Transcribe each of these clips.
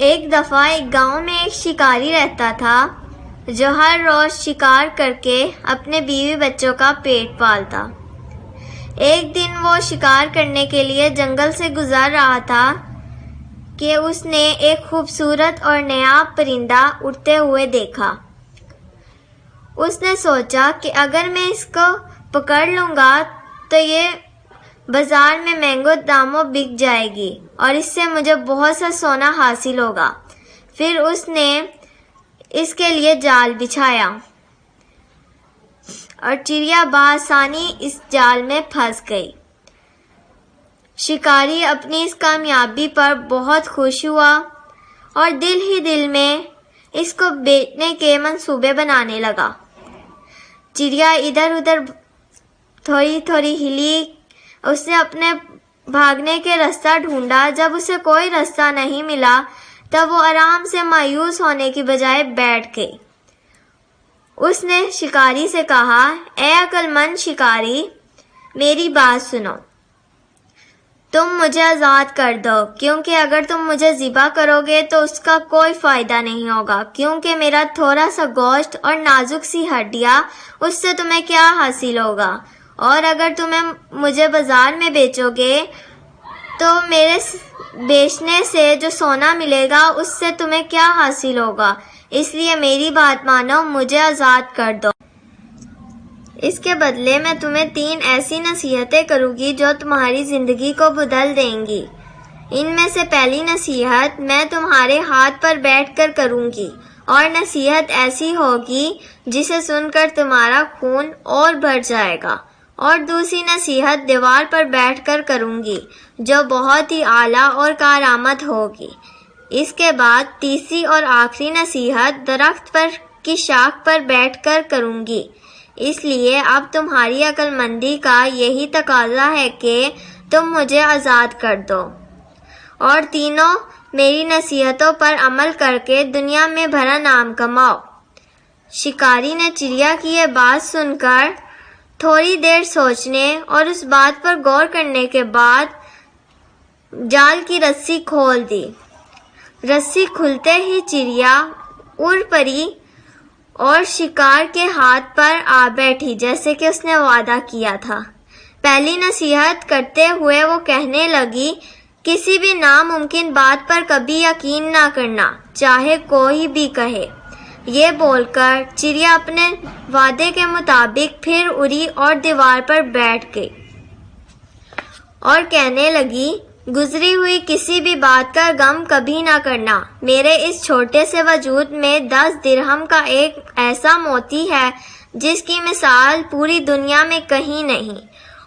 ایک دفعہ ایک گاؤں میں ایک شکاری رہتا تھا جو ہر روز شکار کر کے اپنے بیوی بچوں کا پیٹ پالتا۔ ایک دن وہ شکار کرنے کے لیے جنگل سے گزر رہا تھا کہ اس نے ایک خوبصورت اور نایاب پرندہ اڑتے ہوئے دیکھا۔ اس نے سوچا کہ اگر میں اس کو پکڑ لوں گا تو یہ بازار میں مہنگے داموں بک جائے گی اور اس سے مجھے بہت سا سونا حاصل ہوگا۔ پھر اس نے اس کے لیے جال بچھایا اور چڑیا بآسانی اس جال میں پھنس گئی۔ شکاری اپنی اس کامیابی پر بہت خوش ہوا اور دل ہی دل میں اس کو بیچنے کے منصوبے بنانے لگا۔ چڑیا ادھر ادھر تھوڑی تھوڑی ہلی، اس نے اپنے بھاگنے کے راستہ ڈھونڈا۔ جب اسے کوئی راستہ نہیں ملا تب وہ آرام سے مایوس ہونے کی بجائے بیٹھ گئی۔ اس نے شکاری سے کہا، اے عقل مند شکاری، میری بات سنو، تم مجھے آزاد کر دو، کیونکہ اگر تم مجھے ذبح کرو گے تو اس کا کوئی فائدہ نہیں ہوگا، کیونکہ میرا تھوڑا سا گوشت اور نازک سی ہڈیاں، اس سے تمہیں کیا حاصل ہوگا؟ اور اگر تمہیں مجھے بازار میں بیچو گے تو میرے بیچنے سے جو سونا ملے گا اس سے تمہیں کیا حاصل ہوگا؟ اس لیے میری بات مانو، مجھے آزاد کر دو۔ اس کے بدلے میں تمہیں 3 ایسی نصیحتیں کروں گی جو تمہاری زندگی کو بدل دیں گی۔ ان میں سے پہلی نصیحت میں تمہارے ہاتھ پر بیٹھ کر کروں گی، اور نصیحت ایسی ہوگی جسے سن کر تمہارا خون اور بڑھ جائے گا، اور دوسری نصیحت دیوار پر بیٹھ کر کروں گی جو بہت ہی اعلیٰ اور کارآمد ہوگی۔ اس کے بعد تیسری اور آخری نصیحت درخت پر کی شاخ پر بیٹھ کر کروں گی۔ اس لیے اب تمہاری عقل مندی کا یہی تقاضا ہے کہ تم مجھے آزاد کر دو اور تینوں میری نصیحتوں پر عمل کر کے دنیا میں بڑا نام کماؤ۔ شکاری نے چڑیا کی یہ بات سن کر تھوڑی دیر سوچنے اور اس بات پر غور کرنے کے بعد جال کی رسی کھول دی۔ رسی کھلتے ہی چڑیا اڑ پڑی اور شکار کے ہاتھ پر آ بیٹھی جیسے کہ اس نے وعدہ کیا تھا۔ پہلی نصیحت کرتے ہوئے وہ کہنے لگی، کسی بھی ناممکن بات پر کبھی یقین نہ کرنا، چاہے کوئی بھی کہے۔ یہ بول کر چڑیا اپنے وعدے کے مطابق پھر اڑی اور دیوار پر بیٹھ گئی اور کہنے لگی، گزری ہوئی کسی بھی بات کا غم کبھی نہ کرنا۔ میرے اس چھوٹے سے وجود میں 10 درہم کا ایک ایسا موتی ہے جس کی مثال پوری دنیا میں کہیں نہیں،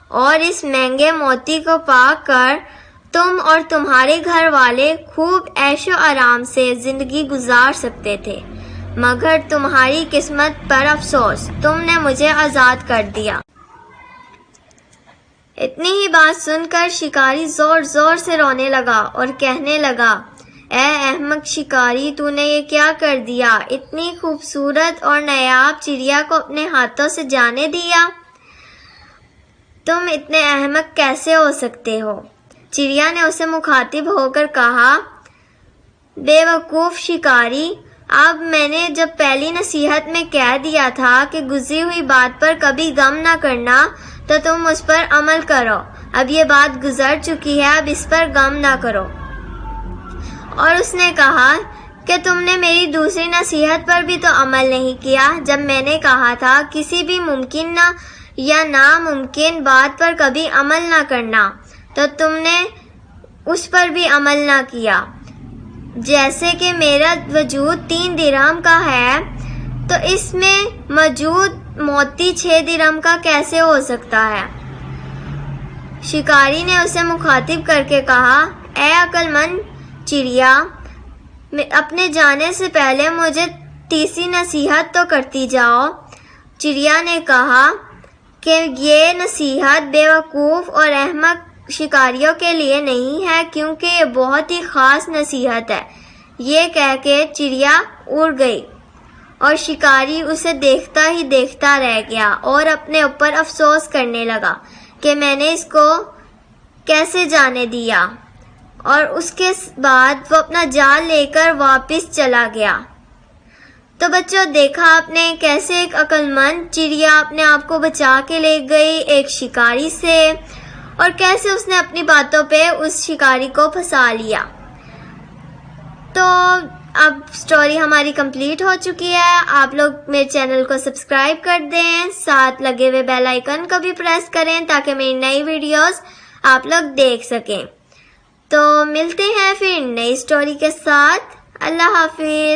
اور اس مہنگے موتی کو پا کر تم اور تمہارے گھر والے خوب عیش و آرام سے زندگی گزار سکتے تھے، مگر تمہاری قسمت پر افسوس، تم نے مجھے آزاد کر دیا۔ اتنی ہی بات سن کر شکاری زور زور سے رونے لگا اور کہنے لگا، اے احمق شکاری، تو نے یہ کیا کر دیا؟ اتنی خوبصورت اور نایاب چڑیا کو اپنے ہاتھوں سے جانے دیا؟ تم اتنے احمق کیسے ہو سکتے ہو؟ چڑیا نے اسے مخاطب ہو کر کہا، بے وقوف شکاری، اب میں نے جب پہلی نصیحت میں کہہ دیا تھا کہ گزری ہوئی بات پر کبھی غم نہ کرنا تو تم اس پر عمل کرو۔ اب یہ بات گزر چکی ہے، اب اس پر غم نہ کرو۔ اور اس نے کہا کہ تم نے میری دوسری نصیحت پر بھی تو عمل نہیں کیا، جب میں نے کہا تھا کسی بھی ممکن یا ناممکن بات پر کبھی عمل نہ کرنا، تو تم نے اس پر بھی عمل نہ کیا۔ جیسے کہ میرا وجود 3 درہم کا ہے تو اس میں موجود موتی 6 درہم کا کیسے ہو سکتا ہے؟ شکاری نے اسے مخاطب کر کے کہا، اے عقل مند چڑیا، اپنے جانے سے پہلے مجھے تیسری نصیحت تو کرتی جاؤ۔ چڑیا نے کہا کہ یہ نصیحت بے وقوف اور احمق شکاریوں کے لیے نہیں ہے، کیونکہ یہ بہت ہی خاص نصیحت ہے۔ یہ کہہ کے چڑیا اڑ گئی اور شکاری اسے دیکھتا ہی دیکھتا رہ گیا اور اپنے اوپر افسوس کرنے لگا کہ میں نے اس کو کیسے جانے دیا اور اس کے بعد وہ اپنا جال لے کر واپس چلا گیا۔ تو بچوں دیکھا آپ نے کیسے ایک عقل مند چڑیا اپنے آپ کو بچا کے لے گئی ایک شکاری سے، اور کیسے اس نے اپنی باتوں پہ اس شکاری کو پھنسا لیا۔ تو اب سٹوری ہماری کمپلیٹ ہو چکی ہے۔ آپ لوگ میرے چینل کو سبسکرائب کر دیں، ساتھ لگے ہوئے بیل آئیکن کو بھی پریس کریں تاکہ میری نئی ویڈیوز آپ لوگ دیکھ سکیں۔ تو ملتے ہیں پھر نئی سٹوری کے ساتھ۔ اللہ حافظ۔